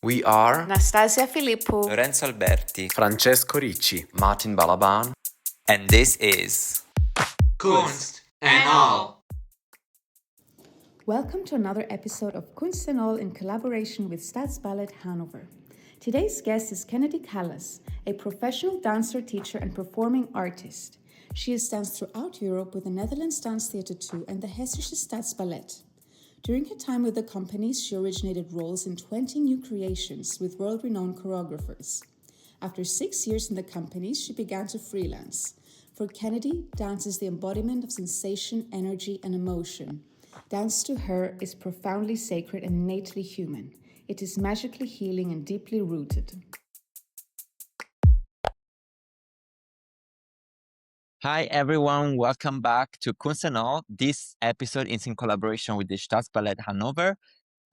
We are Nastasia Filippo, Lorenzo Alberti, Francesco Ricci, Martin Balaban, and this is Kunst and all. Welcome to another episode of Kunst and all in collaboration with Staatsballett Hannover. Today's guest is Kenedy Kallas, a professional dancer, teacher, and performing artist. She has danced throughout Europe with the Netherlands Dance Theatre 2 and the Hessische Staatsballett. During her time with the companies, she originated roles in 20 new creations with world-renowned choreographers. After 6 years in the companies, she began to freelance. For Kenedy, dance is the embodiment of sensation, energy, and emotion. Dance to her is profoundly sacred and innately human. It is magically healing and deeply rooted. Hi everyone, welcome back to Kunst and all. This episode is in collaboration with the Staatsballett Hannover.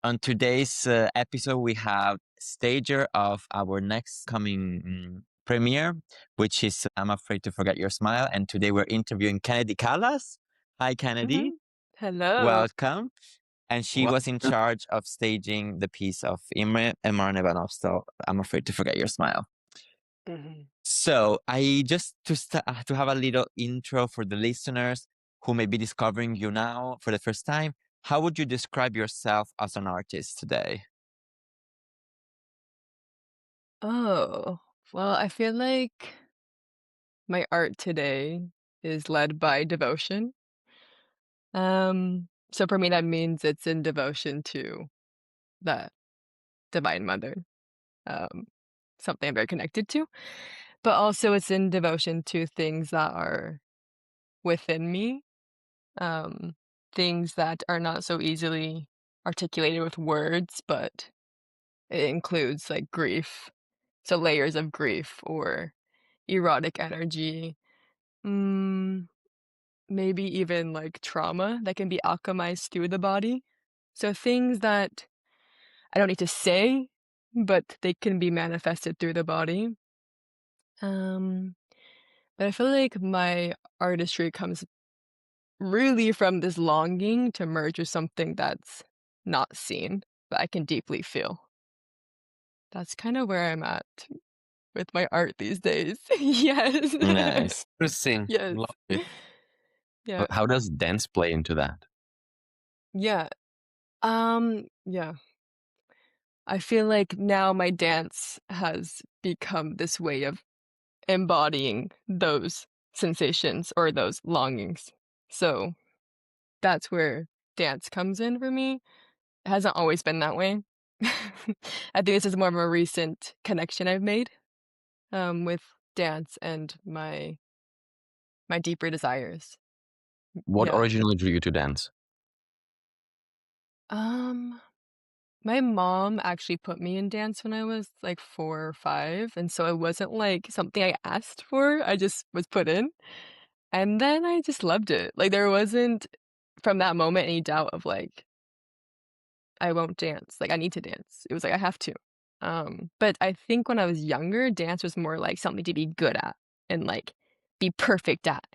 On today's episode, we have stager of our next coming premiere, which is I'm Afraid to Forget Your Smile. And today we're interviewing Kenedy Kallas. Hi, Kenedy. Hello. Welcome. And she was in charge of staging the piece of Imre Marne van Opstal, I'm Afraid to Forget Your Smile. So I just to have a little intro for the listeners who may be discovering you now for the first time. How would you describe yourself as an artist today? Oh, well, I feel like my art today is led by devotion. So for me, that means it's in devotion to the Divine Mother, something I'm very connected to, but also it's in devotion to things that are within me, things that are not so easily articulated with words, but it includes like grief, so layers of grief or erotic energy, maybe even like trauma that can be alchemized through the body. So things that I don't need to say, but they can be manifested through the body. But I feel like my artistry comes really from this longing to merge with something that's not seen, but I can deeply feel. That's kind of where I'm at with my art these days. Yes. Nice. Interesting. Yes. Love it. Yeah. How does dance play into that? Yeah. Yeah. I feel like now my dance has become this way of embodying those sensations or those longings. So that's where dance comes in for me. It hasn't always been that way. I think this is more of a recent connection I've made with dance and my deeper desires. What Yeah. originally drew you to dance? My mom actually put me in dance when I was like 4 or 5, and so it wasn't like something I asked for. I just was put in, and then I just loved it. Like there wasn't from that moment any doubt of like I won't dance. Like I need to dance. It was like I have to. But I think when I was younger, dance was more like something to be good at and like be perfect at.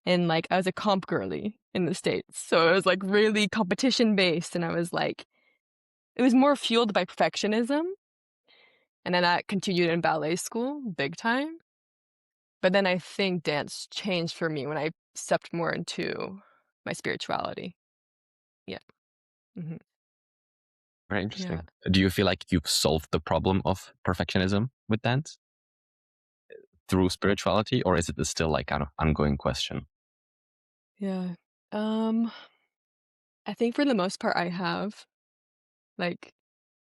And like I was a comp girly in the States. So it was like really competition based and I was like it was more fueled by perfectionism. And then that continued in ballet school, big time. But then I think dance changed for me when I stepped more into my spirituality. Yeah. Mhm. Very interesting. Yeah. Do you feel like you've solved the problem of perfectionism with dance through spirituality, or is it still like an ongoing question? Yeah. I think for the most part I have. Like,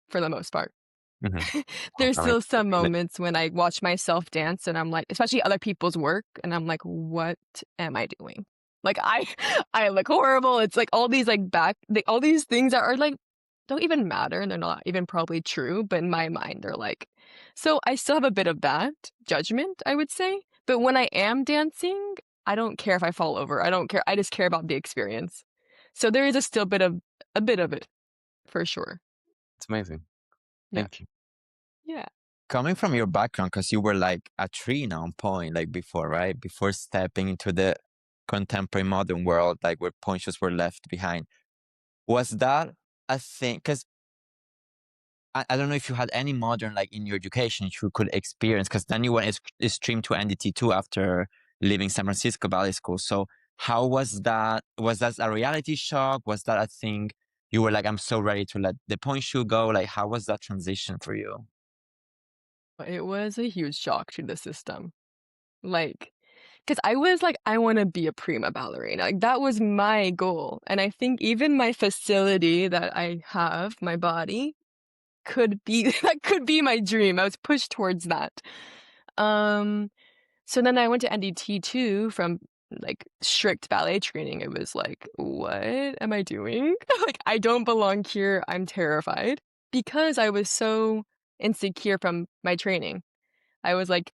for the most part. There's I mean, still some moments when I watch myself dance and I'm like, especially other people's work, and I'm like, what am I doing? Like I look horrible. It's like all these like all these things that are like don't even matter and they're not even probably true, but in my mind they're like so I still have a bit of that judgment, I would say. But when I am dancing, I don't care if I fall over. I don't care. I just care about the experience. So there is a bit of it for sure. it's amazing. Yeah. Thank you. Yeah. Coming from your background, because you were like a tree on point, like before, right? Before stepping into the contemporary modern world, like where ponchos were left behind. Was that a thing? Because I don't know if you had any modern like in your education you could experience, because then you went stream to NDT2 after leaving San Francisco Ballet School. So how was that? Was that a reality shock? Was that a thing you were like, I'm so ready to let the point shoe go? Like, how was that transition for you? It was a huge shock to the system. Like, because I was like, I want to be a prima ballerina. Like, that was my goal. And I think even my facility that I have, my body, could be that could be my dream. I was pushed towards that. So then I went to NDT2 from like strict ballet training. It was like, what am I doing? Like, I don't belong here. I'm terrified because I was so insecure from my training. I was like,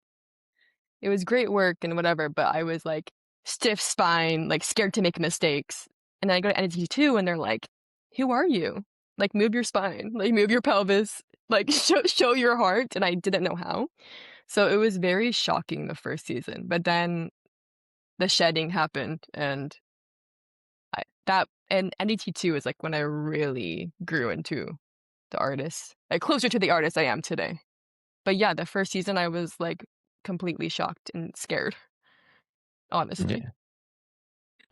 it was great work and whatever, but I was like stiff spine, like scared to make mistakes. And then I go to NDT2 and they're like, who are you? Like, move your spine, like move your pelvis, like show your heart. And I didn't know how. So it was very shocking the first season, but then the shedding happened, and NDT2 is like when I really grew into the artist, like closer to the artist I am today. But yeah, the first season I was like completely shocked and scared, honestly. Yeah.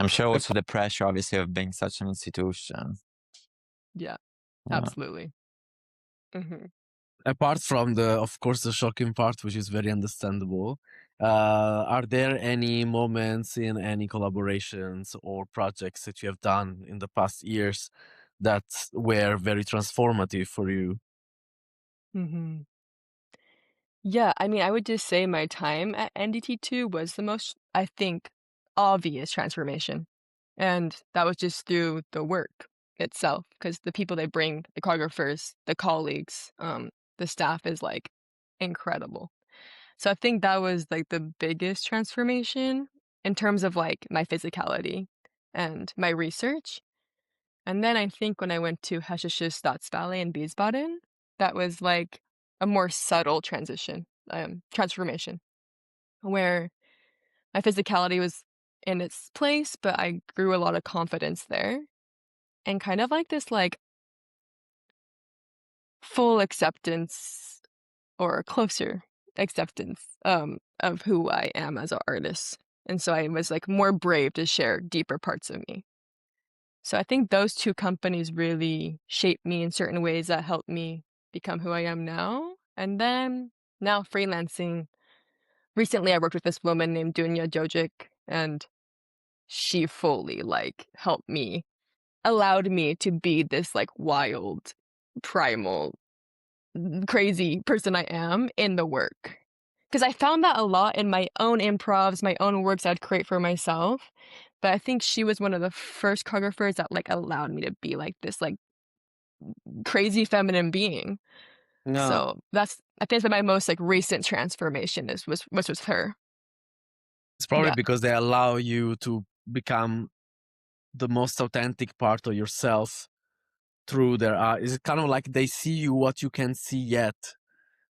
I'm sure also the pressure, obviously, of being such an institution. Yeah, Yeah. absolutely. Hmm. Apart from of course, the shocking part, which is very understandable, are there any moments in any collaborations or projects that you have done in the past years that were very transformative for you? Hmm. Yeah, I mean, I would just say my time at NDT2 was the most, I think, obvious transformation. And that was just through the work itself, because the people they bring, the choreographers, the colleagues, the staff is like incredible. So I think that was like the biggest transformation in terms of like my physicality and my research. And then I think when I went to Hessisches Staatsballet in Wiesbaden, that was like a more subtle transformation, where my physicality was in its place, but I grew a lot of confidence there, and kind of like this like full acceptance or closer acceptance of who I am as an artist. And so I was like more brave to share deeper parts of me. So I think those two companies really shaped me in certain ways that helped me become who I am now. And then now freelancing, recently I worked with this woman named Dunya Jojic, and she fully like helped me, allowed me to be this like wild, primal, crazy person I am in the work. Because I found that a lot in my own improvs, my own works I'd create for myself. But I think she was one of the first choreographers that like allowed me to be like this like crazy feminine being. Yeah, So I think that's my most like recent transformation was with her. it's probably Yeah. because they allow you to become the most authentic part of yourself through their eyes. It's kind of like they see you what you can't see yet,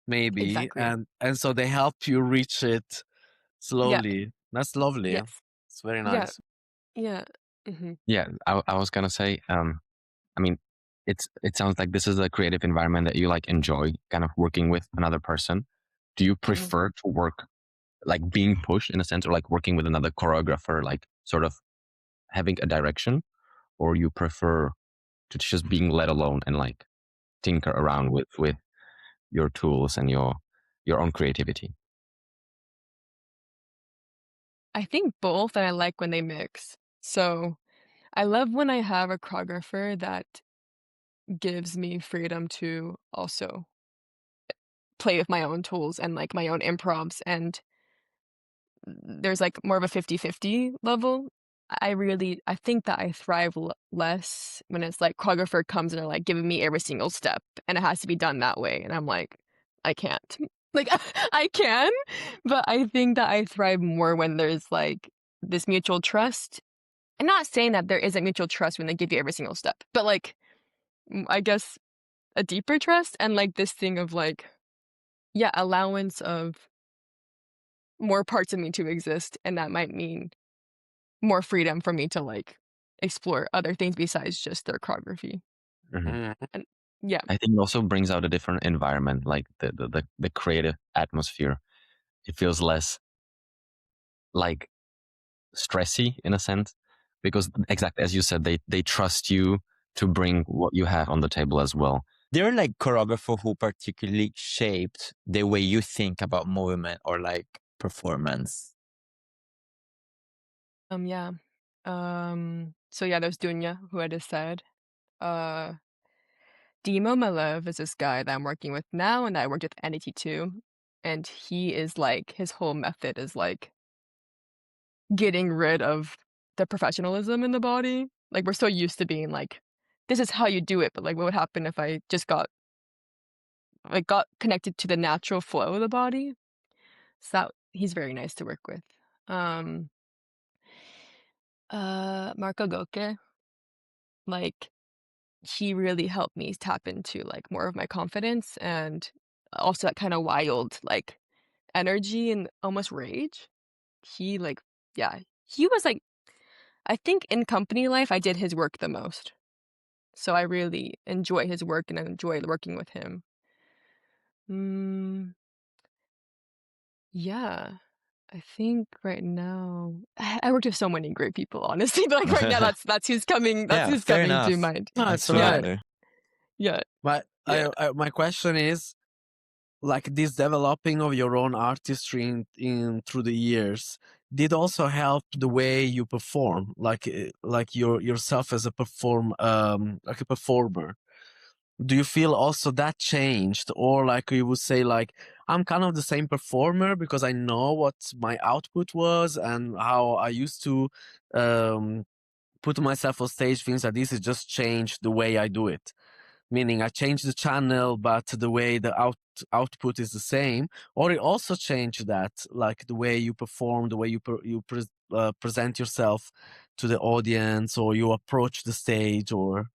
maybe, Exactly. and so they help you reach it slowly. That's lovely. Yes. It's very Yeah. nice. Yeah. Hmm. Yeah, I was gonna say, I mean, it sounds like this is a creative environment that you like enjoy, kind of working with another person. Do you prefer to work like being pushed in a sense, or like working with another choreographer, like sort of having a direction, or you prefer to just being let alone and like tinker around with your tools and your own creativity? I think both, and I like when they mix. So I love when I have a choreographer that gives me freedom to also play with my own tools and like my own improvs, and there's like more of a 50-50 level. I think that I thrive less when it's like choreographer comes and are like giving me every single step and it has to be done that way. And I'm like, I can't. Like, I can, but I think that I thrive more when there's like this mutual trust. I'm not saying that there isn't mutual trust when they give you every single step, but like, I guess a deeper trust and like this thing of like, yeah, allowance of more parts of me to exist. And that might mean more freedom for me to like explore other things besides just their choreography. Mhm. Mm. And Yeah. I think it also brings out a different environment, like the creative atmosphere. It feels less like stressy in a sense, because exactly as you said, they trust you to bring what you have on the table as well. There are like choreographers who particularly shaped the way you think about movement or like performance. Yeah. So yeah, there's Dunya, who I just said. Dimo Malev is this guy that I'm working with now and that I worked with NET too. And he is like, his whole method is like getting rid of the professionalism in the body. Like we're so used to being like, this is how you do it, but like what would happen if I just got connected to the natural flow of the body? So that he's very nice to work with. Marco Goke, like he really helped me tap into like more of my confidence and also that kind of wild like energy and almost rage. He like yeah, he was like I think in company life I did his work the most. So I really enjoy his work and I enjoy working with him. Mm, yeah. I think right now I worked with so many great people, honestly. But like right now, that's who's coming. That's Yeah, who's fair coming to enough. mind. No, it's Totally alright. fair. Yeah, But yeah, my question is, like this developing of your own artistry in through the years did also help the way you perform, like yourself as a like a performer. Do you feel also that changed, or like you would say like I'm kind of the same performer because I know what my output was and how I used to put myself on stage, things like this, it just changed the way I do it, meaning I changed the channel, but the way the output is the same, or it also changed that, like the way you perform, the way you present yourself to the audience, or you approach the stage, or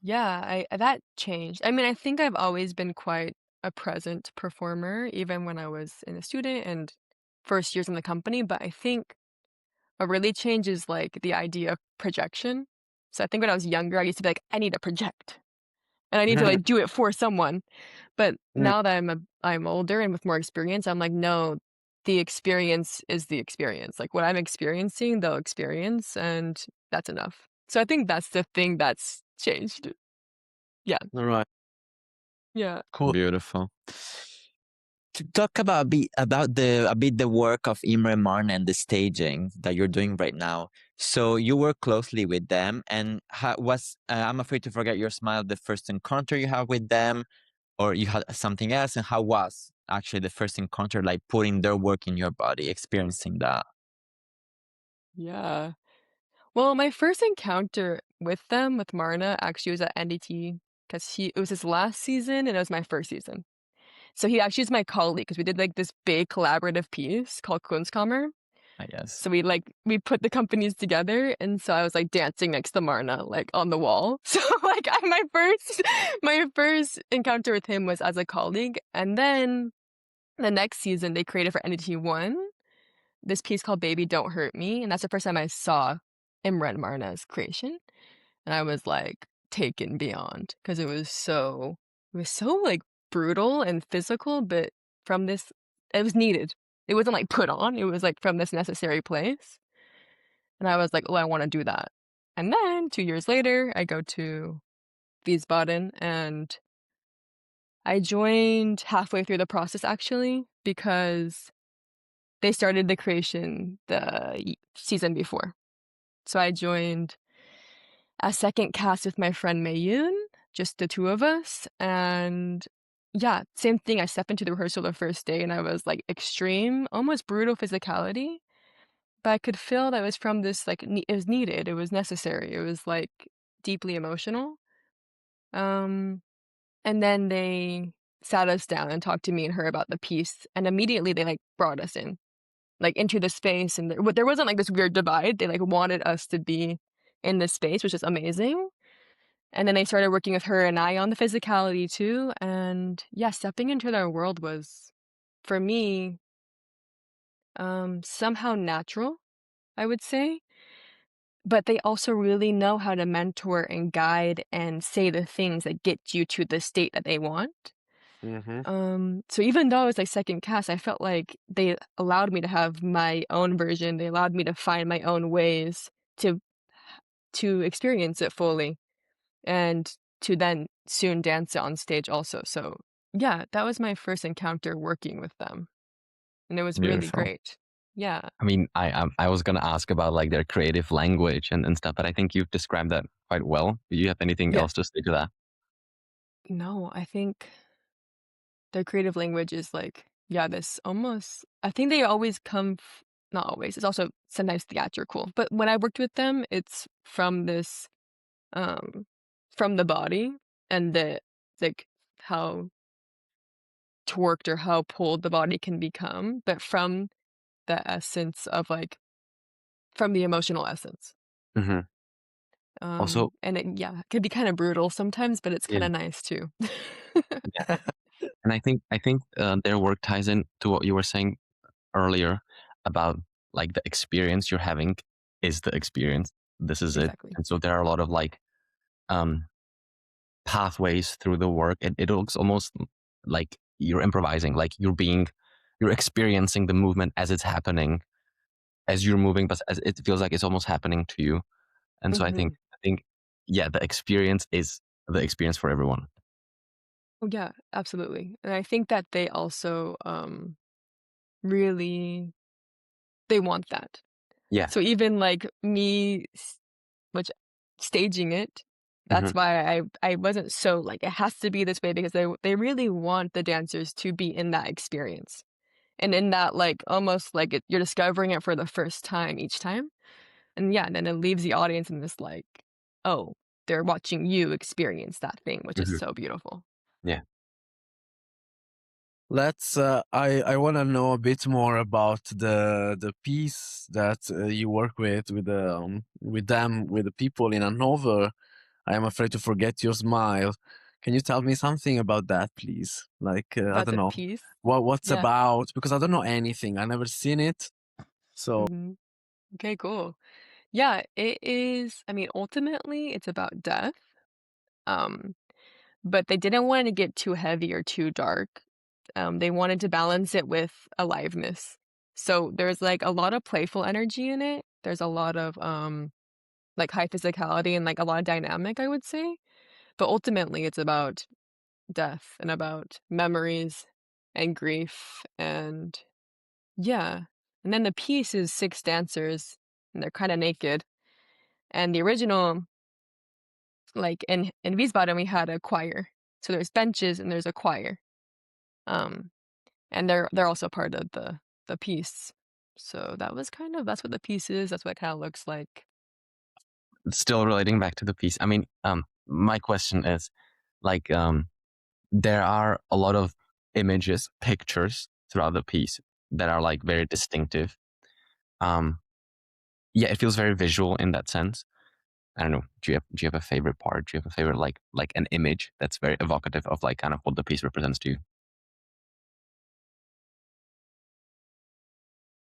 yeah. I that changed. I mean, I think I've always been quite a present performer, even when I was in a student and first years in the company. But I think what really changed is like the idea of projection. So I think when I was younger, I used to be like, I need to project, and I need to like do it for someone. But now that I'm older and with more experience, I'm like, no, the experience is the experience. Like what I'm experiencing, they'll experience, and that's enough. So I think that's the thing that's changed. Yeah. all right, Yeah. cool. Beautiful. To talk about a bit the work of Imre Marne and the staging that you're doing right now. So you work closely with them, and how was I'm afraid to forget your smile the first encounter you have with them, or you had something else, and how was actually the first encounter, like putting their work in your body, experiencing that? Yeah. Well, my first encounter with them, with Marna, actually was at NDT because it was his last season and it was my first season. So he actually is my colleague because we did like this big collaborative piece called Kunst. I guess. So we put the companies together, and so I was like dancing next to Marna, like on the wall. So like my first encounter with him was as a colleague, and then the next season they created for NDT 1 this piece called Baby Don't Hurt Me, and that's the first time I saw Imre Marna's creation, and I was like taken beyond because it was so like brutal and physical, but from this it was needed. It wasn't like put on, it was like from this necessary place. And I was like, "Oh, I wanna do that." And then 2 years later, I go to Wiesbaden, and I joined halfway through the process actually because they started the creation the season before. So I joined a second cast with my friend Mayun, just the 2 of us, and yeah, same thing, I stepped into the rehearsal the first day, and I was, like, extreme, almost brutal physicality. But I could feel that it was from this, like, it was needed, it was necessary, it was, like, deeply emotional. Um, and then they sat us down and talked to me and her about the piece, and immediately they, like, brought us in, like, into the space, and there wasn't, like, this weird divide, they, like, wanted us to be in this space, which is amazing. And then they started working with her and I on the physicality too, and yeah, stepping into their world was, for me, somehow natural, I would say. but they also really know how to mentor and guide and say the things that get you to the state that they want. So even though I was like second cast, I felt like they allowed me to have my own version. They allowed me to find my own ways to experience it fully and to then soon dance it on stage also. So yeah, that was my first encounter working with them, and it was really Beautiful. great. Yeah. I mean, I was gonna ask about like their creative language and stuff, but I think you've described that quite well. Do you have anything Yeah. else to say to that? No, I think their creative language is like, yeah, this almost, I think they always come, not always, it's also sometimes theatrical, but when I worked with them, it's from this, um, from the body and the, like, how torqued or how pulled the body can become, but from the essence of like, from the emotional essence. Hmm. Also, And it, yeah, it can be kind of brutal sometimes, but it's yeah, kind of nice too. yeah. And I think their work ties in to what you were saying earlier about like the experience you're having is the experience. This is it. Exactly. And so there are a lot of like um pathways through the work. It looks almost like you're improvising, like you're experiencing the movement as it's happening, as you're moving, but as it feels like it's almost happening to you. And so Hmm. I think, yeah, the experience is the experience for everyone. Oh, yeah, absolutely. And I think that they also really they want that. Yeah. So even like me which staging it, Hmm. that's why I wasn't so like it has to be this way because they really want the dancers to be in that experience. And in that like almost like you're discovering it for the first time each time. And yeah, and then it leaves the audience in this like, oh, they're watching you experience that thing, which is Hmm. so beautiful. Yeah. Let's. I want to know a bit more about the piece that you work with them with the people in Hannover. I am afraid to forget your smile. Can you tell me something about that, please? Like I About don't the know piece. what's Yeah. about because I don't know anything. I never seen it. So Hmm. Okay, cool. Yeah, it is. I mean, ultimately, it's about death. Um, but they didn't want to get too heavy or too dark. They wanted to balance it with aliveness. So there's like a lot of playful energy in it. There's a lot of like high physicality and like a lot of dynamic, I would say. But ultimately, it's about death and about memories and grief and yeah. And then the piece is six dancers and they're kind of naked. And the original, like in Wiesbaden, we had a choir. So there's benches and there's a choir. Um, and they're also part of the piece. So that was kind of that's what the piece is. That's what it kind of looks like. Still relating back to the piece. I mean, my question is like, there are a lot of images, pictures throughout the piece that are like very distinctive. Um, yeah, it feels very visual in that sense. I don't know. Do you have a favorite part? Do you have a favorite like an image that's very evocative of like kind of what the piece represents to you?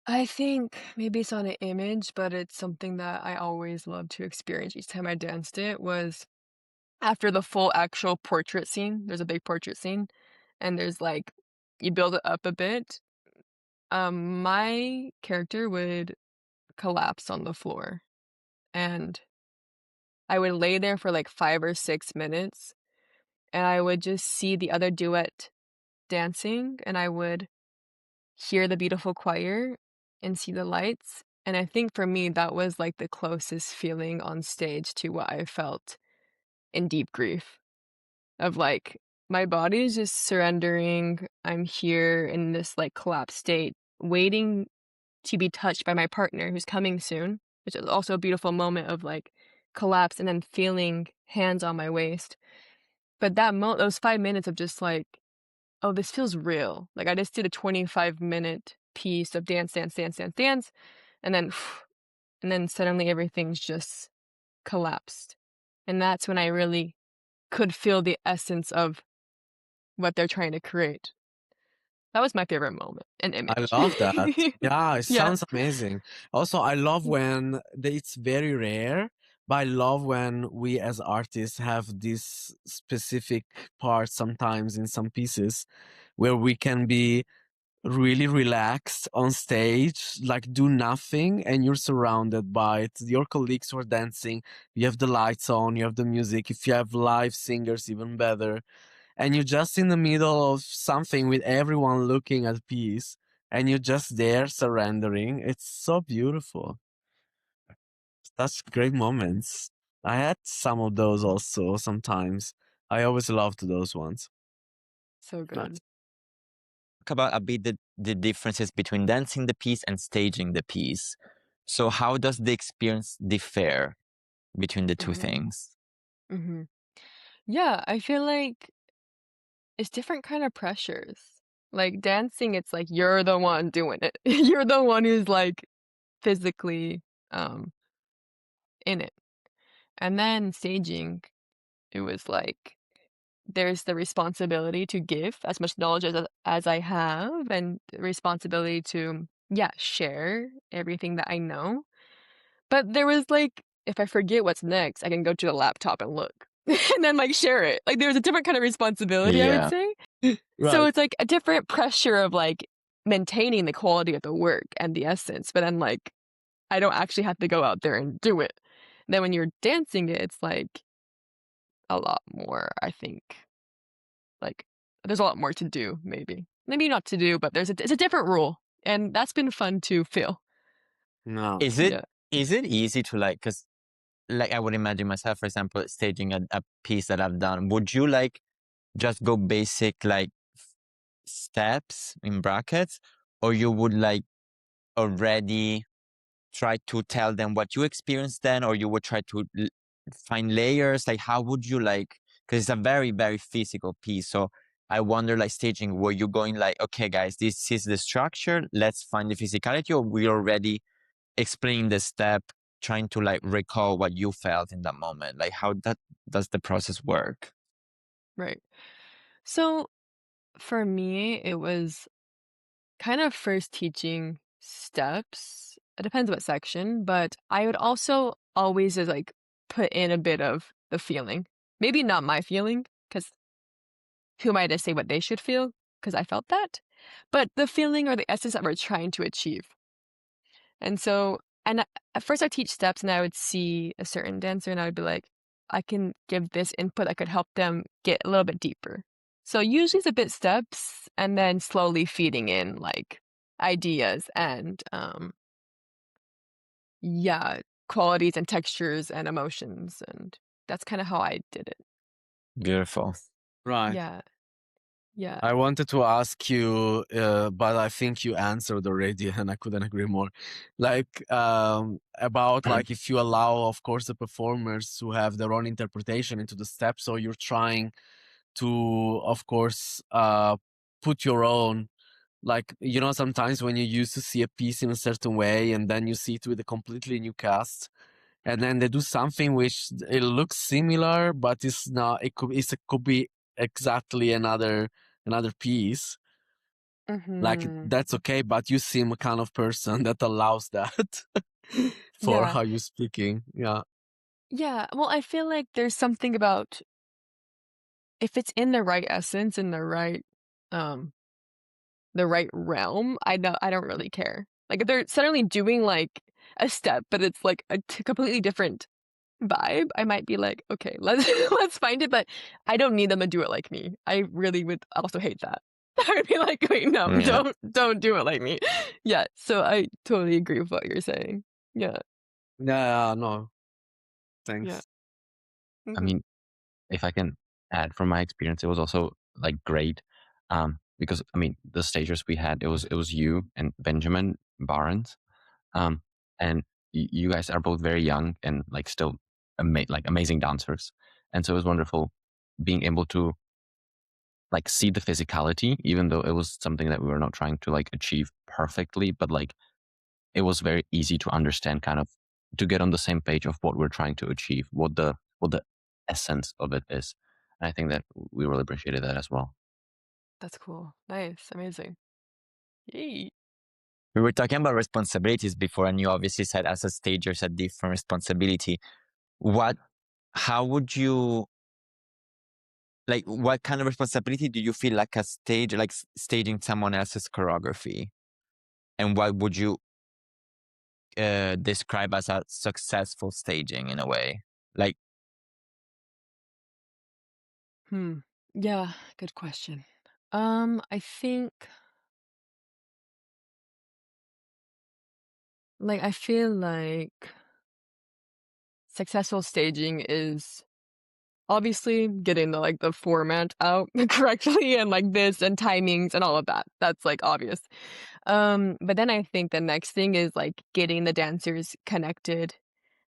I think maybe it's not an image, but it's something that I always loved to experience each time I danced it was after the full actual portrait scene. There's a big portrait scene, and there's like you build it up a bit. My character would collapse on the floor, and I would lay there for like 5 or 6 minutes, and I would just see the other duet dancing, and I would hear the beautiful choir and see the lights. And I think for me, that was like the closest feeling on stage to what I felt in deep grief of like, my body is just surrendering. I'm here in this like collapsed state, waiting to be touched by my partner who's coming soon, which is also a beautiful moment of like collapse and then feeling hands on my waist. But those 5 minutes of just like, oh, this feels real. Like I just did a 25-minute piece of dance, dance, dance, dance, dance, and then and then suddenly everything's just collapsed. And that's when I really could feel the essence of what they're trying to create. That was my favorite moment and I image. love that. Yeah, it Yeah. sounds amazing. Also, I love when it's very rare, but I love when we as artists have this specific part sometimes in some pieces where we can be really relaxed on stage, like do nothing, and you're surrounded by it. Your colleagues who are dancing, you have the lights on, you have the music. If you have live singers, even better. And you're just in the middle of something with everyone looking at peace, and you're just there surrendering. It's so beautiful. Such great moments. I had some of those also sometimes. I always loved those ones. So good. Talk about a bit the differences between dancing the piece and staging the piece. So how does the experience differ between the two things? Mm-hmm. Yeah, I feel like it's different kind of pressures. Like dancing, it's like you're the one doing it. You're the one who's like physically um in it. And then staging, it was like there's the responsibility to give as much knowledge as I have and the responsibility to share everything that I know. But there was like if I forget what's next, I can go to the laptop and look and then like share it. Like there's a different kind of responsibility, I would Yeah. say. So Right. it's like a different pressure of like maintaining the quality of the work and the essence, but then like I don't actually have to go out there and do it. Then when you're dancing it, it's like a lot more, I think. Like there's a lot more to do, maybe. Maybe not to do, but it's a different rule. And that's been fun to feel. No. Is it Yeah. is it easy to like, because like I would imagine myself, for example, staging a piece that I've done, would you like just go basic like steps in brackets, or you would like already try to tell them what you experienced then, or you would try to find layers? Like how would you like, because it's a very very physical piece, so I wonder, like staging, were you going like, okay guys, this is the structure, let's find the physicality, or we already explaining the step, trying to like recall what you felt in that moment? Like how that does the process work? Right. So for me, it was kind of first teaching steps. It depends what section, but I would also always just like put in a bit of the feeling. Maybe not my feeling, because who am I to say what they should feel? Because I felt that. But the feeling or the essence that we're trying to achieve. And so, at first I teach steps and I would see a certain dancer and I would be like, I can give this input that could help them get a little bit deeper. So usually it's a bit steps and then slowly feeding in like ideas and qualities and textures and emotions, and that's kind of how I did it. Beautiful. Right. Yeah. Yeah. I wanted to ask you, but I think you answered already, and I couldn't agree more. Like about like if you allow, of course, the performers to have their own interpretation into the steps, so you're trying to, of course, put your own. Like sometimes when you used to see a piece in a certain way, and then you see it with a completely new cast, and then they do something which it looks similar, but it's not. It could be exactly another piece. Like Mhm. that's okay, but you seem a kind of person that allows that for Yeah. how you're speaking. Yeah. Yeah. Well, I feel like there's something about if it's in the right essence, in um the right realm, I don't really care. Like if they're suddenly doing like a step, but it's like a completely different vibe, I might be like, okay, let's let's find it, but I don't need them to do it like me. I really would also hate that. I would be like, wait, no, Yeah. don't do it like me. Yeah, so I totally agree with what you're saying. Yeah, Yeah. No. yeah. Thanks. I Mhm. mean, if I can add from my experience, it was also like great, because I mean the stagers we had, it was you and Benjamin Barnes, um, and you guys are both very young and like still like amazing dancers, and so it was wonderful being able to like see the physicality, even though it was something that we were not trying to like achieve perfectly, but like it was very easy to understand, kind of to get on the same page of what we're trying to achieve, what the essence of it is. And I think that we really appreciated that as well. That's cool. Nice. Amazing. Yay. We were talking about responsibilities before, and you obviously said as a stager, it's a different responsibility. How would you, like, what kind of responsibility do you feel like a stage, like staging someone else's choreography? And what would you describe as a successful staging in a way? Like, Yeah, good question. I think I feel like successful staging is obviously getting the format out correctly and this and timings and all of that. That's obvious. But then I think the next thing is getting the dancers connected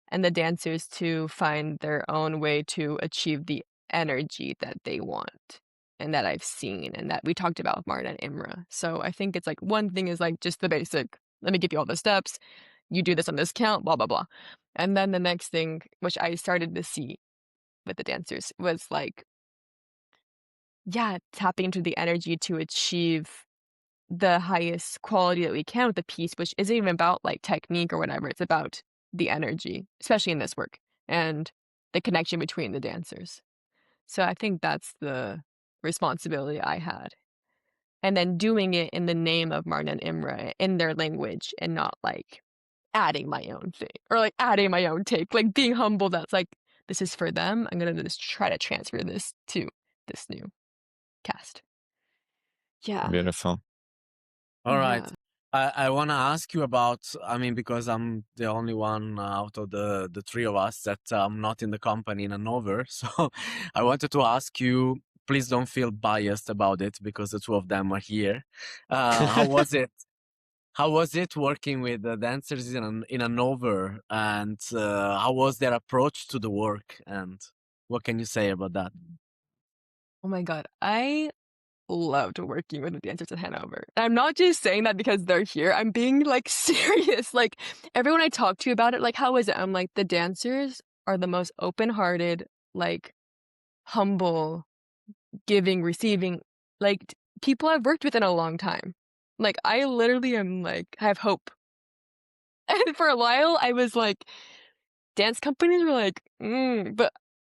and the dancers to find their own way to achieve the energy that they want and that I've seen and that we talked about with Martin and Imre. So I think it's one thing is just the basic, let me give you all the steps. You do this on this count, blah, blah, blah. And then the next thing, which I started to see with the dancers, was tapping into the energy to achieve the highest quality that we can with the piece, which isn't even about technique or whatever. It's about the energy, especially in this work, and the connection between the dancers. So I think that's the responsibility I had. And then doing it in the name of Martin and Imre in their language and not adding my own thing or adding my own take, being humble. That's this is for them. I'm going to just try to transfer this to this new cast. Yeah. beautiful. All right. Yeah. I want to ask you about, because I'm the only one out of the three of us that not in the company in Hannover. So I wanted to ask you, please don't feel biased about it because the two of them are here. How was it? How was it working with the dancers in Hannover, and how was their approach to the work? And what can you say about that? Oh my God. I loved working with the dancers at Hanover. And I'm not just saying that because they're here. I'm being serious. Everyone I talk to about it, how is it? I'm the dancers are the most open-hearted, humble, giving, receiving, people I've worked with in a long time. I literally am have hope. And for a while I was dance companies were but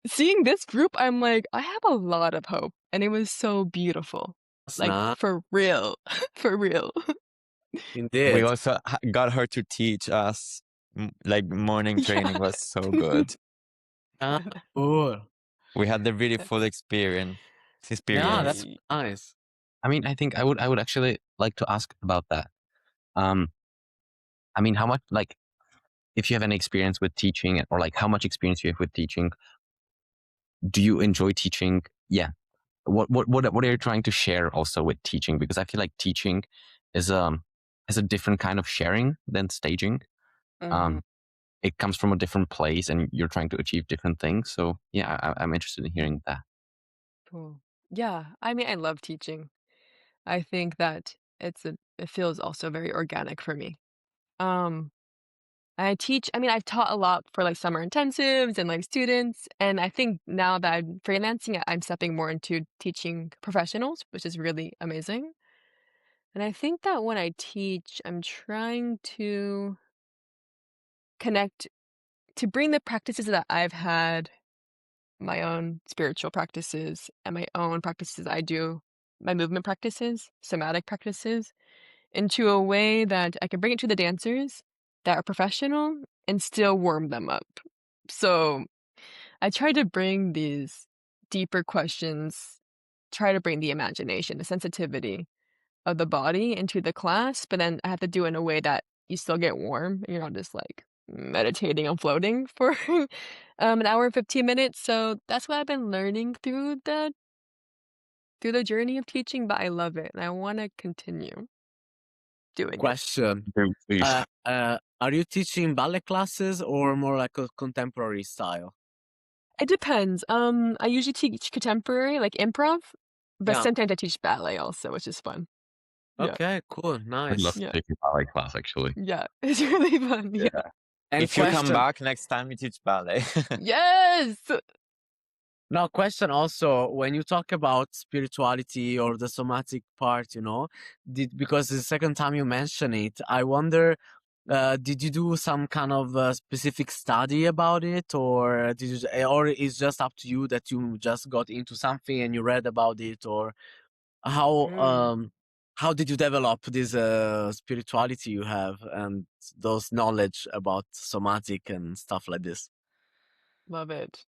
seeing this group, I'm I have a lot of hope. And it was so beautiful. That's not For real. For real. We indeed. also got her to teach us, morning training was so good. Ah, cool. We had the really full experience. Yeah, that's nice. I think I would actually like to ask about that. How much, if you have any experience with teaching, or how much experience you have with teaching, do you enjoy teaching? Yeah. What are you trying to share also with teaching? Because I feel like teaching is a different kind of sharing than staging. It comes from a different place and you're trying to achieve different things. So yeah, I'm interested in hearing that. Cool. Yeah. I love teaching. I think that it feels also very organic for me. I teach, I've taught a lot for summer intensives and students. And I think now that I'm freelancing, I'm stepping more into teaching professionals, which is really amazing. And I think that when I teach, I'm trying to connect, to bring the practices that I've had, my own spiritual practices and my own practices I do, my movement practices, somatic practices, into a way that I can bring it to the dancers that are professional and still warm them up. So I try to bring these deeper questions, try to bring the imagination, the sensitivity of the body into the class, but then I have to do it in a way that you still get warm. You're not just meditating and floating for an hour and 15 minutes. So that's what I've been learning through the journey of teaching, but I love it and I want to continue doing it. Question. Please. Are you teaching ballet classes or more like a contemporary style? It depends. I usually teach contemporary, improv, but Yeah. sometimes I teach ballet also, which is fun. Yeah. Okay, cool, I'd nice. love to take a ballet class, actually. Yeah, it's really fun. Yeah. And if you come question, back next time, we teach ballet. Yes. Now, question also, when you talk about spirituality or the somatic part, because the second time you mention it, I wonder, did you do some kind of specific study about it, or or it's just up to you that you just got into something and you read about it, or how how did you develop this spirituality you have and those knowledge about somatic and stuff like this? Love it.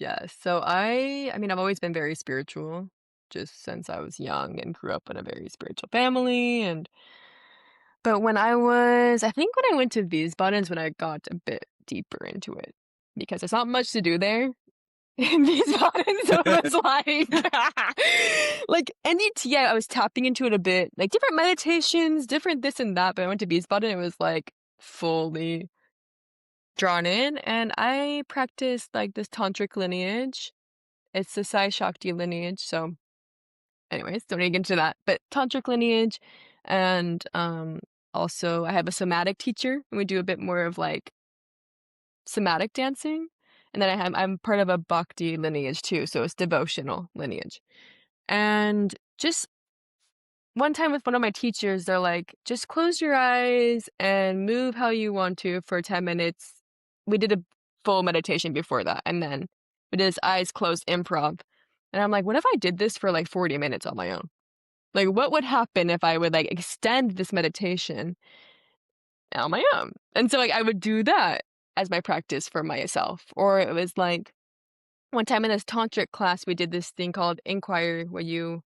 Yes. So I mean, I've always been very spiritual just since I was young and grew up in a very spiritual family. And but I think when I went to Wiesbaden is when I got a bit deeper into it because there's not much to do there in Wiesbaden. So it was like NDT, I was tapping into it a bit, like different meditations, different this and that. But I went to Wiesbaden, it was like fully drawn in, and I practiced like this tantric lineage. It's the Sai Shakti lineage. So, anyways, don't need to get into that. But tantric lineage, and also I have a somatic teacher, and we do a bit more of like somatic dancing. And then I'm part of a bhakti lineage too, so it's devotional lineage. And just one time with one of my teachers, they're like, just close your eyes and move how you want to for 10 minutes. We did a full meditation before that. And then we did this eyes closed improv. And I'm like, what if I did this for like 40 minutes on my own? Like, what would happen if I would like extend this meditation on my own? And so like I would do that as my practice for myself. Or it was like one time in this tantric class, we did this thing called inquiry where you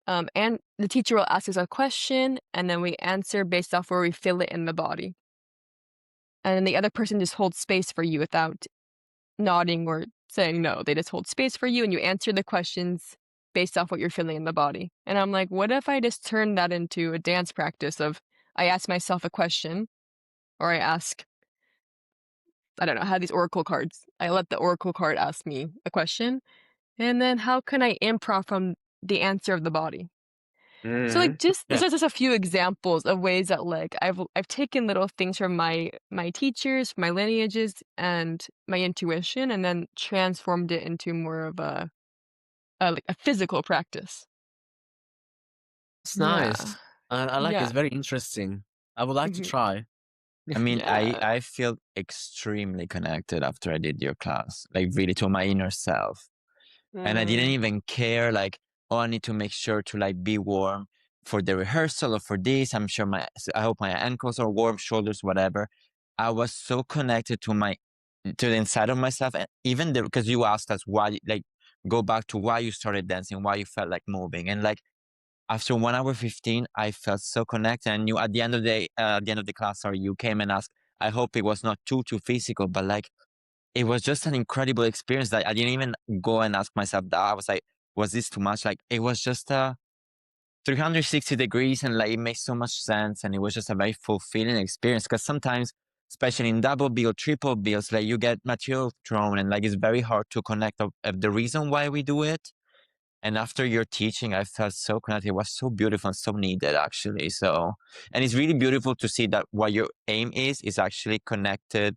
and the teacher will ask us a question, and then we answer based off where we feel it in the body. And then the other person just holds space for you without nodding or saying no. They just hold space for you, and you answer the questions based off what you're feeling in the body. And I'm like, what if I just turn that into a dance practice of I ask myself a question, or I don't know, I have these oracle cards. I let the oracle card ask me a question, and then how can I improv from the answer of the body? So like just Yeah. this is just a few examples of ways that like I've taken little things from my teachers, my lineages, and my intuition, and then transformed it into more of like a physical practice. It's Yeah. nice. I like it. Yeah. It's very interesting. I would like to Mhm. try. I mean, I Yeah. I feel extremely connected after I did your class, like really to my inner self. And I didn't Mm. even care like, oh, I need to make sure to like be warm for the rehearsal or for this. I'm sure I hope my ankles are warm, shoulders, whatever. I was so connected to the inside of myself, and even because you asked us why, like, go back to why you started dancing, why you felt like moving, and like after 1 hour 15, I felt so connected. And you, at the end of at the end of the class, sorry, you came and asked. I hope it was not too physical, but like it was just an incredible experience that I didn't even go and ask myself that. I was like, was this too much? Like it was just 360 degrees, and like it made so much sense, and it was just a very fulfilling experience. Because sometimes, especially in double bill, triple bills, like you get material thrown, and like it's very hard to connect of the reason why we do it. And after your teaching, I felt so connected. It was so beautiful and so needed, actually. So, and it's really beautiful to see that what your aim is actually connected,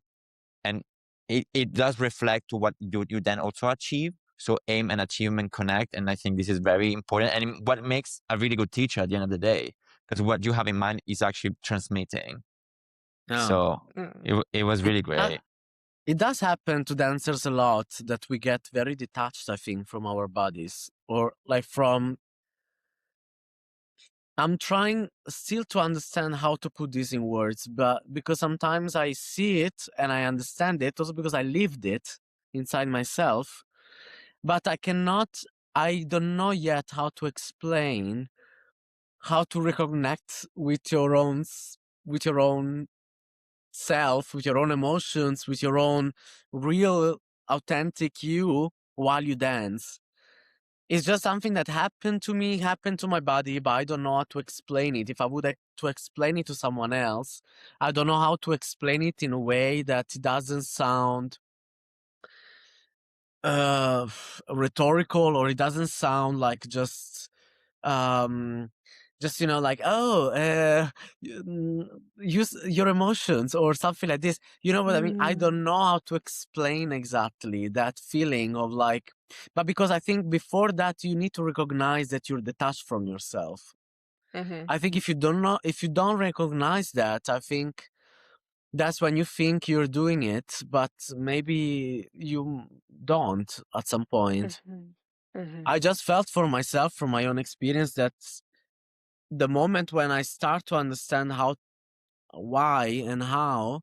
and it does reflect to what you then also achieve. So aim and achievement connect, and I think this is very important, and what makes a really good teacher at the end of the day, because what you have in mind is actually transmitting. Yeah. So Mm. it was It, really uh, great. it does happen to dancers a lot that we get very detached, I think, from our bodies, or like from. I'm trying still to understand how to put this in words, but because sometimes I see it and I understand it, also because I lived it inside myself, but I don't know yet how to explain how to reconnect with with your own self, with your own emotions, with your own real authentic you while you dance. It's just something that happened to me, happened to my body, but I don't know how to explain it. If I would like to explain it to someone else, I don't know how to explain it in a way that it doesn't sound rhetorical, or it doesn't sound like just um just like, oh, use your emotions or something like this. You know what I mean? I don't know how to explain exactly that feeling of like, but because I think before that you need to recognize that you're detached from yourself. I think if you don't recognize that, I think that's when you think you're doing it, but maybe you don't at some point. I just felt for myself, from my own experience, that the moment when I start to understand why and how,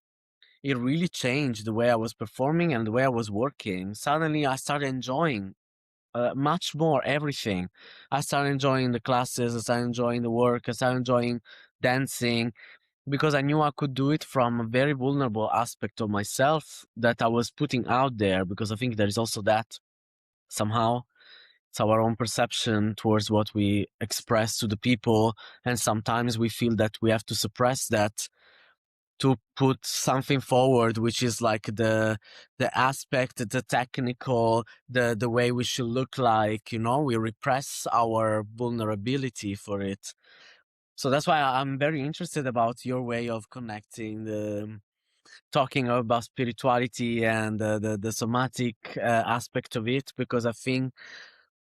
it really changed the way I was performing and the way I was working. Suddenly I started enjoying much more everything. I started enjoying the classes, I started enjoying the work, I started enjoying dancing, because I knew I could do it from a very vulnerable aspect of myself that I was putting out there, because I think there is also that somehow. It's our own perception towards what we express to the people. And sometimes we feel that we have to suppress that to put something forward, which is like the aspect, the technical, the way we should look like, we repress our vulnerability for it. So that's why I'm very interested about your way of connecting talking about spirituality and the somatic aspect of it, because I think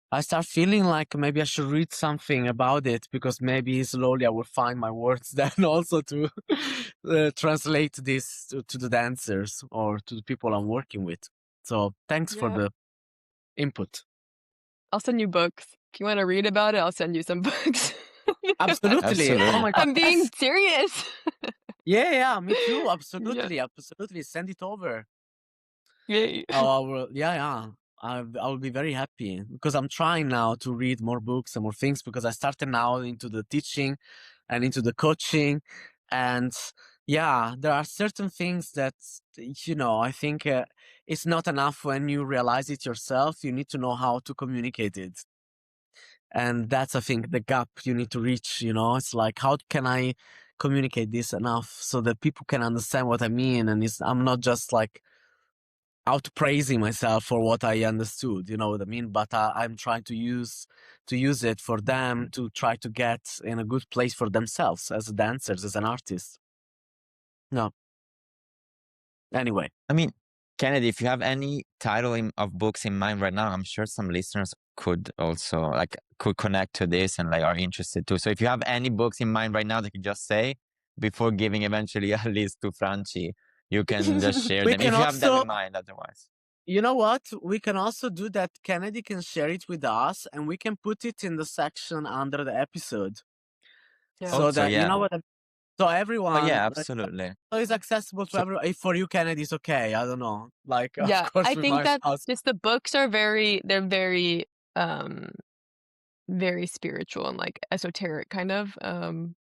I start feeling like maybe I should read something about it, because maybe slowly I will find my words then also to translate this to the dancers or to the people I'm working with. So thanks for Yeah. the input. I'll send you books. If you want to read about it, I'll send you some books. Absolutely. Oh Absolutely. my God. I'm being Yes. serious. Yeah, me too. Yeah. Absolutely. Send it over. Yay. Oh, yeah. I will be very happy, because I'm trying now to read more books and more things, because I started now into the teaching and into the coaching. And yeah, there are certain things that, I think it's not enough when you realize it yourself. You need to know how to communicate it. And that's, I think, the gap you need to reach. It's like, how can I communicate this enough so that people can understand what I mean? And I'm not just like out praising myself for what I understood, you know what I mean? But I'm trying to use it for them to try to get in a good place for themselves as dancers, as an artist. No. Anyway. I mean, Kennedy, if you have any title of books in mind right now, I'm sure some listeners could also could connect to this and are interested too. So if you have any books in mind right now that you just say before giving eventually a list to Franci, you can just share We them can if you have them also, in mind. Otherwise, you know what? We can also do that. Kennedy can share it with us, and we can put it in the section under the episode. Yeah. So also that, you yeah, know what? So oh everyone, yeah, absolutely. so it's accessible to So everyone. If for you, Kennedy, it's okay. I don't know. Of Yeah, course, I we think might that ask. just the books are um very spiritual and esoteric kind of and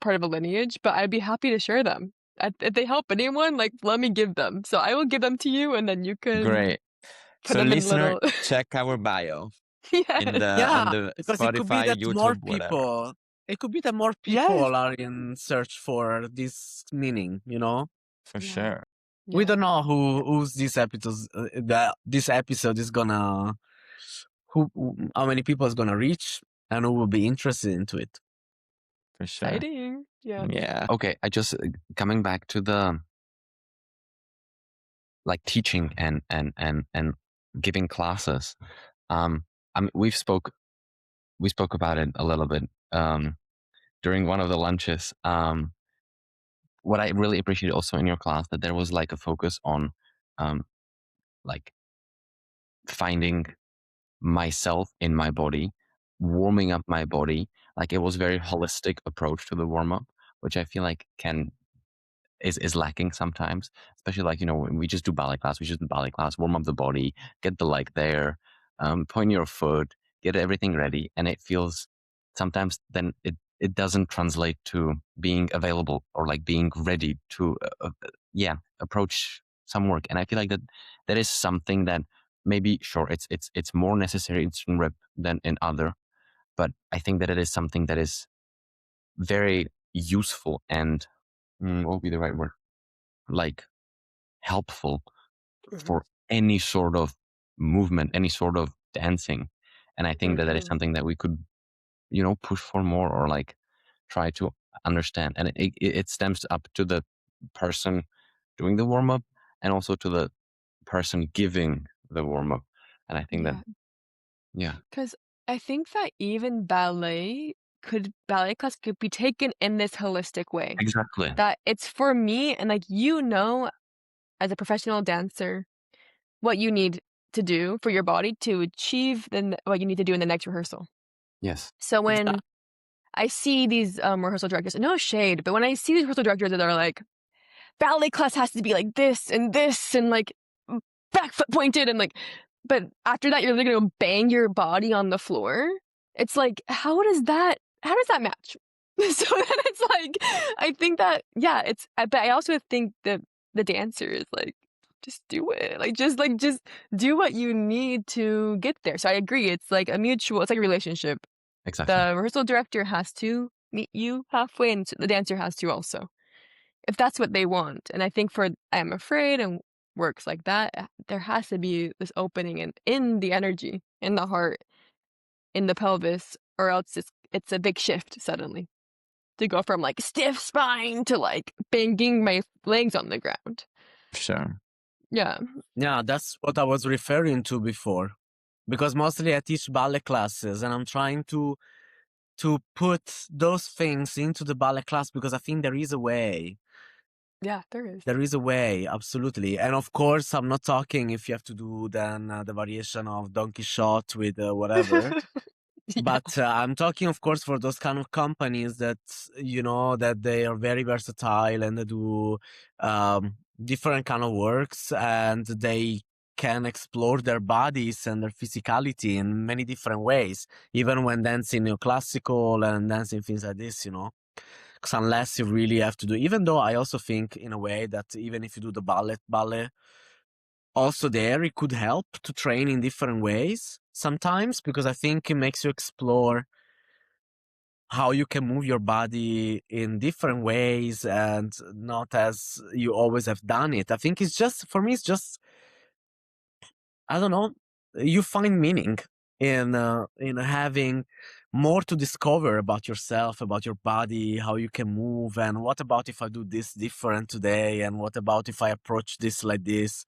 part of a lineage, but I'd be happy to share them. If they help anyone, let me give them. So I will give them to you and then you can great. put So them in listener, little check our bio in Yes. the on Yeah, the because it could be Spotify, that more YouTube, whatever. people, it could be that more Yes. people are in search for this meaning, For Yeah. sure. We Yeah. don't know who's this episode, this episode is gonna, how many people is gonna reach and who will be interested into it. For sure. Exciting. Yeah. Yeah. Okay, I just coming back to the teaching and giving classes. I mean, we spoke about it a little bit during one of the lunches. What I really appreciated also in your class, that there was a focus on um, like finding myself in my body, warming up my body. It was very holistic approach to the warm up, which I feel like is lacking sometimes, especially when we just do ballet class, warm up the body, get the leg there, point your foot, get everything ready, and it feels sometimes then it doesn't translate to being available or being ready to approach some work. And I feel like that is something that maybe sure it's more necessary in certain rep than in other, but I think that it is something that is very useful and what would be the right word, helpful for any sort of movement, any sort of dancing. And I think that is something that we could, push for more, or try to understand. And it stems up to the person doing the warm-up and also to the person giving the warm-up. And I think that, yeah, Because I think that even ballet class could be taken in this holistic way. exactly. That it's for me and, like, as a professional dancer, what you need to do for your body to achieve what you need to do in the next rehearsal. Yes. So when I see these, rehearsal directors, no shade, but when I see these rehearsal directors that are like, "Ballet class has to be like this and, like, back foot pointed," and, like, but after that, you're literally gonna bang your body on the floor. It's like, how does that match? So then it's like, I think that, yeah, but I also think that the dancer is like, just do it. Just do what you need to get there. So I agree. It's like it's like a relationship. Exactly. The rehearsal director has to meet you halfway, and the dancer has to also, if that's what they want. And I think for I'm Afraid and works like that, there has to be this opening in the energy, in the heart, in the pelvis, or else it's a big shift suddenly to go from like stiff spine to like banging my legs on the ground. Sure. Yeah. Yeah, that's what I was referring to before. Because mostly I teach ballet classes and I'm trying to put those things into the ballet class because I think there is a way. Yeah, there is. There is a way, absolutely. And of course, I'm not talking if you have to do then the variation of Don Quixote with whatever. Yeah. But I'm talking, of course, for those kind of companies that, that they are very versatile and they do different kind of works and they can explore their bodies and their physicality in many different ways, even when dancing neoclassical and dancing things like this, because unless you really have to do, even though I also think in a way that even if you do the ballet, also there it could help to train in different ways sometimes, because I think it makes you explore how you can move your body in different ways and not as you always have done it. I think it's just, for me, it's just, I don't know, you find meaning in having more to discover about yourself, about your body, how you can move, and what about if I do this different today, and what about if I approach this like this.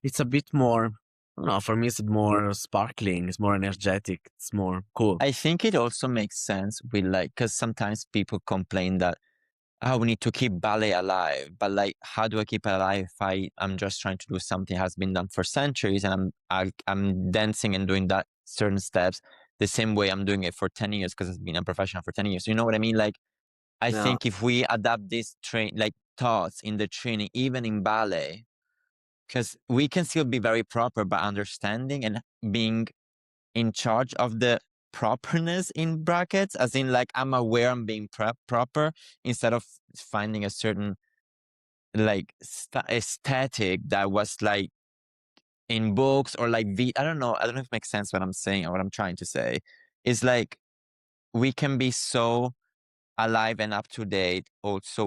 It's a bit more, I don't know, for me it's more sparkling, it's more energetic, it's more cool. I think it also makes sense with because sometimes people complain that, oh, we need to keep ballet alive. But like, how do I keep it alive if I'm just trying to do something that has been done for centuries and I'm dancing and doing that certain steps the same way I'm doing it for 10 years because I've been a professional for 10 years. You know what I mean? Like, I Yeah. think if we adapt these thoughts in the training, even in ballet, because we can still be very proper by understanding and being in charge of the properness in brackets, as in like I'm aware I'm being proper instead of finding a certain like aesthetic that was like in books or like I don't know if it makes sense what I'm saying or what I'm trying to say. It's like we can be so alive and up to date also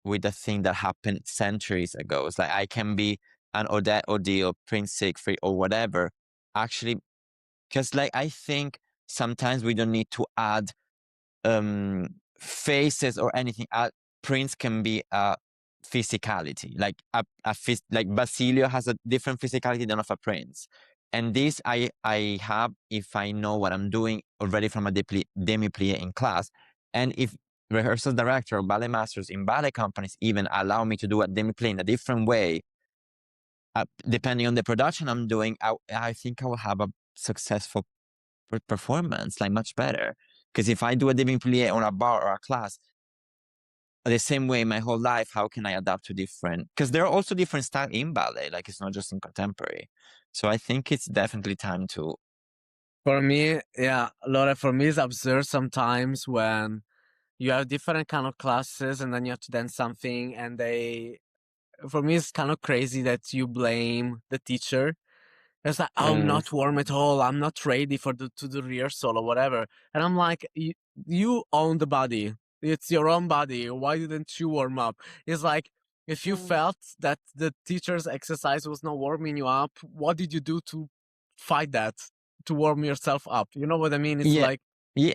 with the thing that happened centuries ago. It's like I can be an Odette Odile, Prince Siegfried or whatever, actually, because like I think sometimes we don't need to add faces or anything. Prince can be a physicality, like like Basilio has a different physicality than of a prince. And this I have if I know what I'm doing already from a demi-plie in class. And if rehearsal director or ballet masters in ballet companies even allow me to do a demi-plie in a different way, depending on the production I'm doing, I think I will have a successful performance, like much better. Because if I do a demi-plie on a bar or a class, the same way my whole life, how can I adapt to different? Because there are also different styles in ballet, like it's not just in contemporary. So I think it's definitely time to. For me, yeah, Laura, for me it's absurd sometimes when you have different kind of classes and then you have to dance something and for me it's kind of crazy that you blame the teacher. It's like, oh, I'm not warm at all, I'm not ready to the rehearsal or whatever. And I'm like, you own the body, it's your own body, why didn't you warm up? It's like, if you felt that the teacher's exercise was not warming you up, what did you do to fight that, to warm yourself up? You know what I mean? It's Yeah, like, yeah,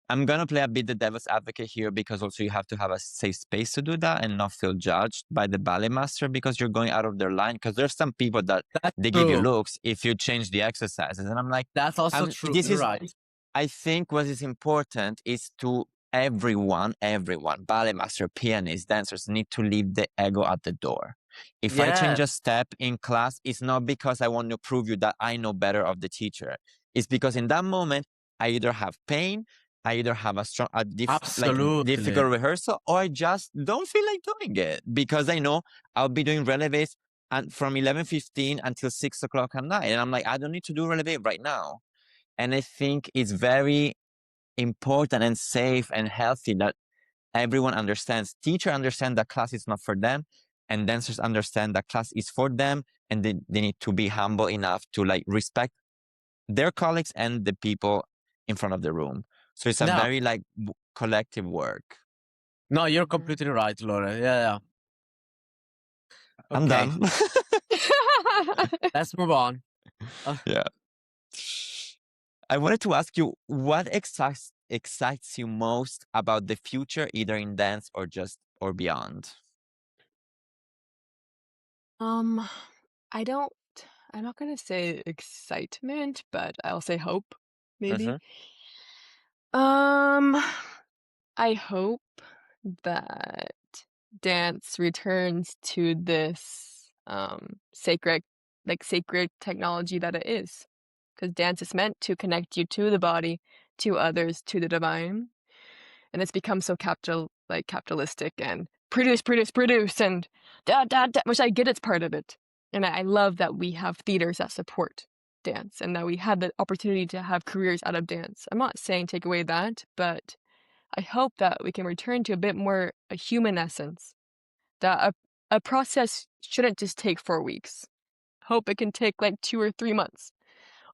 I'm going to play a bit the devil's advocate here, because also you have to have a safe space to do that and not feel judged by the ballet master because you're going out of their line. Because there's some people that they give you looks if you change the exercises. And I'm like, that's also true. This You're is right. I think what is important is to everyone, ballet master, pianist, dancers, need to leave the ego at the door. If I change a Yes. step in class, it's not because I want to prove you that I know better of the teacher. It's because in that moment, I either have pain, I either have Absolutely. difficult rehearsal, or I just don't feel like doing it because I know I'll be doing releves and from 11:15 until 6 o'clock at night. And I'm like, I don't need to do releve right now. And I think it's very important and safe and healthy that everyone understands. Teacher understand that class is not for them, and dancers understand that class is for them, and they need to be humble enough to like respect their colleagues and the people in front of the room. So it's a very like collective work. No, you're completely right, Laura. Yeah. I'm done. Let's move on. Yeah. I wanted to ask you, what excites you most about the future, either in dance or beyond? I'm not gonna say excitement, but I'll say hope, maybe. I hope that dance returns to this sacred technology that it is. Because dance is meant to connect you to the body, to others, to the divine. And it's become so capitalistic and produce and da, which I get it's part of it. And I love that we have theaters that support dance and that we had the opportunity to have careers out of dance. I'm not saying take away that, but I hope that we can return to a bit more a human essence, that a process shouldn't just take 4 weeks. Hope it can take like 2 or 3 months,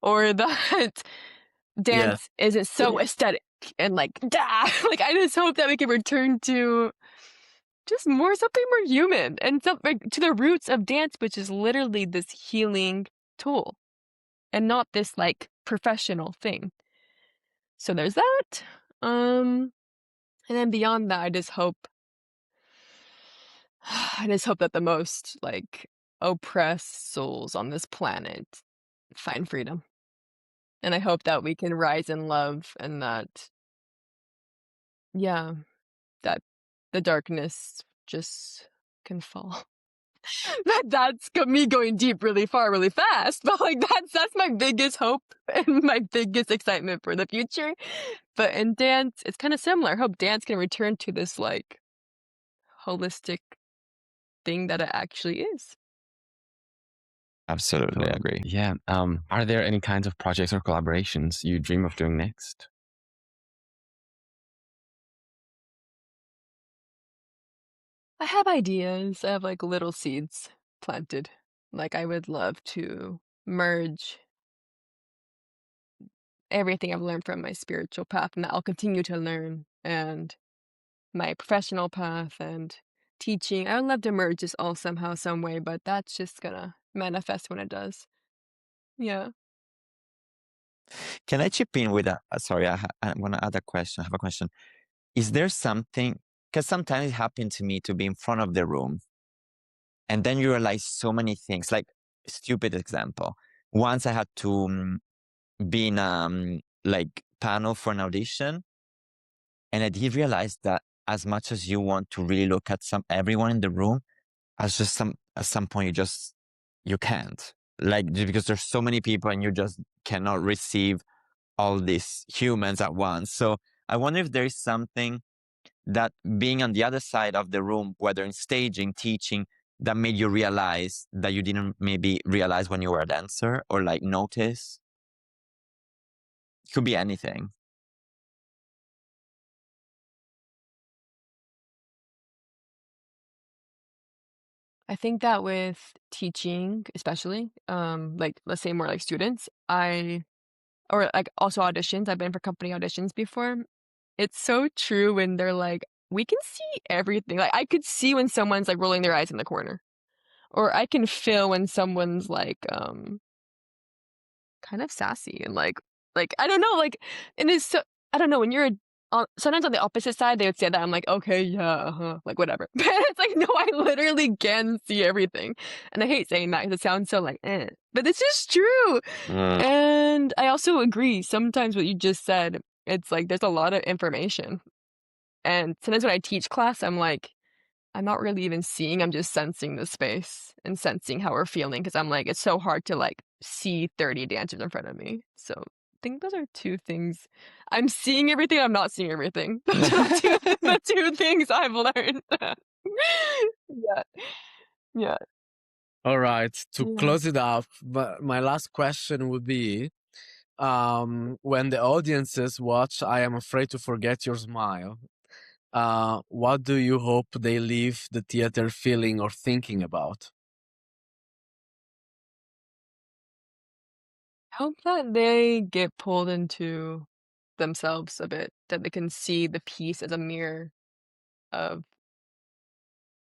or that dance isn't so aesthetic and like, like I just hope that we can return to just something more human and something to the roots of dance, which is literally this healing tool and not this like professional thing. So there's that. And then beyond that, I just hope that the most like oppressed souls on this planet find freedom. And I hope that we can rise in love and that the darkness just can fall. That's me going deep really far, really fast. But like that's my biggest hope and my biggest excitement for the future. But in dance, it's kind of similar. I hope dance can return to this like holistic thing that it actually is. Absolutely agree. Yeah. Are there any kinds of projects or collaborations you dream of doing next? I have ideas. I have like little seeds planted. Like I would love to merge everything I've learned from my spiritual path and that I'll continue to learn, and my professional path and teaching. I would love to merge this all somehow, some way, but that's just gonna manifest when it does. Yeah. Can I chip in with sorry, I want to add a question. I have a question. Is there something, because sometimes it happened to me to be in front of the room and then you realize so many things, like stupid example. Once I had to be in like panel for an audition, and I did realize that as much as you want to really look at everyone in the room, at some point you can't, like, because there's so many people and you just cannot receive all these humans at once. So I wonder if there is something that being on the other side of the room, whether in staging, teaching, that made you realize that you didn't maybe realize when you were a dancer, or like notice. It could be anything. I think that with teaching, especially, like let's say more like students, or like also auditions. I've been for company auditions before. It's so true when they're like, we can see everything. Like I could see when someone's like rolling their eyes in the corner. Or I can feel when someone's like kind of sassy and like I don't know, like, and it's so I don't know, when you're sometimes on the opposite side, they would say that. I'm like, okay, yeah, like whatever. But it's like, no, I literally can see everything. And I hate saying that because it sounds so like, eh. But this is true. And I also agree. Sometimes what you just said, it's like there's a lot of information. And sometimes when I teach class, I'm like, I'm not really even seeing, I'm just sensing the space and sensing how we're feeling because I'm like, it's so hard to like see 30 dancers in front of me. So I think those are two things. I'm seeing everything, I'm not seeing everything. Those are the two things I've learned. Yeah. Yeah. All right. To Yeah. close it up, my last question would be, when the audiences watch I Am Afraid to Forget Your Smile, what do you hope they leave the theater feeling or thinking about? I hope that they get pulled into themselves a bit, that they can see the piece as a mirror of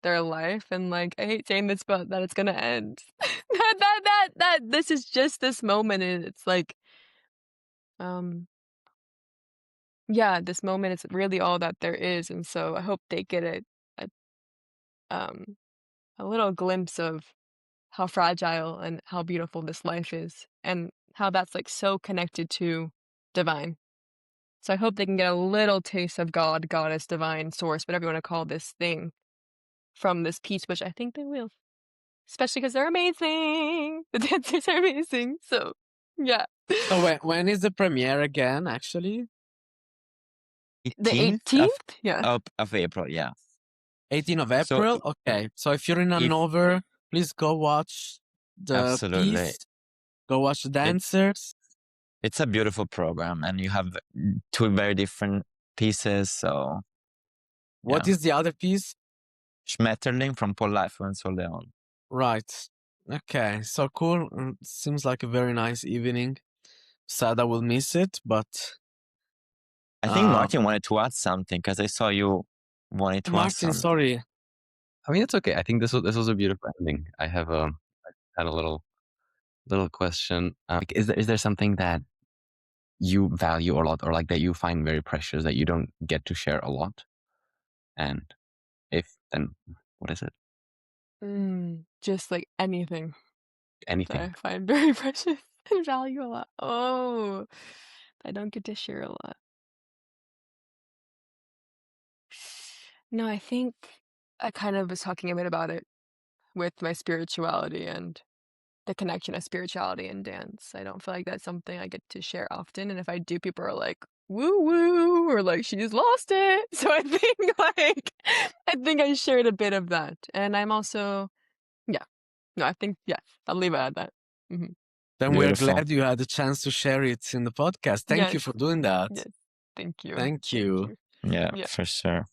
their life, and like I hate saying this, but that it's gonna end. that this is just this moment, and it's like, yeah, this moment is really all that there is, and so I hope they get a um a little glimpse of how fragile and how beautiful this life is, and how that's like so connected to divine. So I hope they can get a little taste of God, goddess, divine, source, whatever you want to call this thing, from this piece, which I think they will. Especially because they're amazing. The dancers are amazing. So, yeah. So when is the premiere again, actually? The 18th 18th? Yeah. of April, yeah. 18th of So April? Okay. So if you're in if Hannover, please go watch the absolutely, piece. Go watch the it's dancers. it's a beautiful program, and you have two very different pieces. So What yeah, is the other piece? Schmetterling from Paul Leifert and Sol Leon. Right. Okay. So cool. Seems like a very nice evening. Sad I will miss it, but I think Martin wanted to add something because I saw you wanted to add Martin, something. sorry. I mean, it's okay. I think this was a beautiful ending. I have I had a little question. Like, is there something that you value a lot, or like that you find very precious that you don't get to share a lot? And if then, what is it? Just like anything that Anything? I find very precious and value a lot. Oh, I don't get to share a lot. No, I think I kind of was talking a bit about it with my spirituality and the connection of spirituality and dance. I don't feel like that's something I get to share often. And if I do, people are like, woo woo, or like, she's lost it. So I think like, I think I shared a bit of that. And I'm also, yeah, no, I think, yeah, I'll leave it at that. Hmm. Then Beautiful. we're glad you had the chance to share it in the podcast. Thank you Yes, for doing that. yes. Thank you. Thank you. Yeah, Yeah. for sure.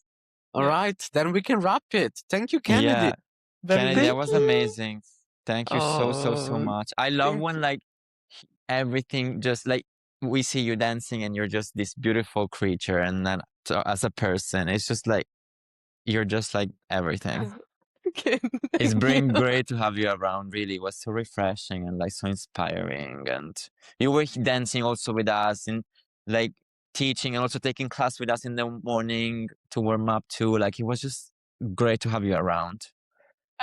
All Yeah. right, then we can wrap it. Thank you, Kenedy. Yeah, Very Kenedy, nice. that was amazing. Thank you so Oh, much. I love thank when you. like everything just like we see you dancing and you're just this beautiful creature, and then as a person, it's just like you're just like everything. Okay, It's thank been you. great to have you around. Really, it was so refreshing and like so inspiring. And you were dancing also with us and like teaching and also taking class with us in the morning to warm up too. Like it was just great to have you around.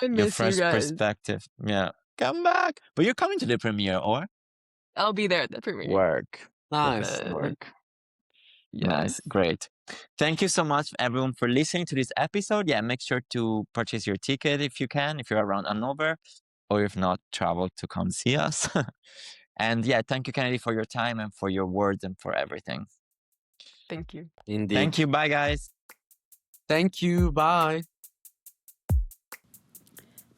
I Your miss you first guys. perspective. Yeah. Come back. But you're coming to the premiere, or? I'll be there at the premiere. Work. Nice. Work. Yes. Nice. Great. Thank you so much, everyone, for listening to this episode. Yeah, make sure to purchase your ticket if you can, if you're around Hannover, or if not, travel to come see us. And yeah, thank you, Kenedy, for your time and for your words and for everything. Thank you. Indeed. Thank you. Bye, guys. Thank you. Bye.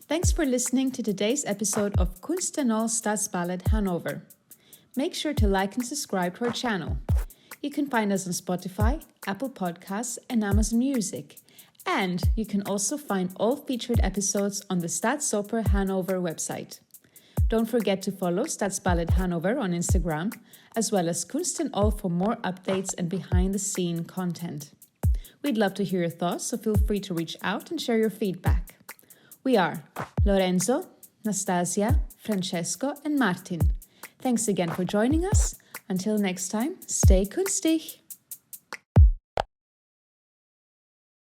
Thanks for listening to today's episode of Kunst Staatsballett Hannover. Make sure to like and subscribe to our channel. You can find us on Spotify, Apple Podcasts, and Amazon Music. And you can also find all featured episodes on the Staatsoper Hannover website. Don't forget to follow Staatsballett Hannover on Instagram, as well as Kunst for more updates and behind-the-scene content. We'd love to hear your thoughts, so feel free to reach out and share your feedback. We are Lorenzo, Nastasia, Francesco, and Martin. Thanks again for joining us. Until next time, stay kunstig!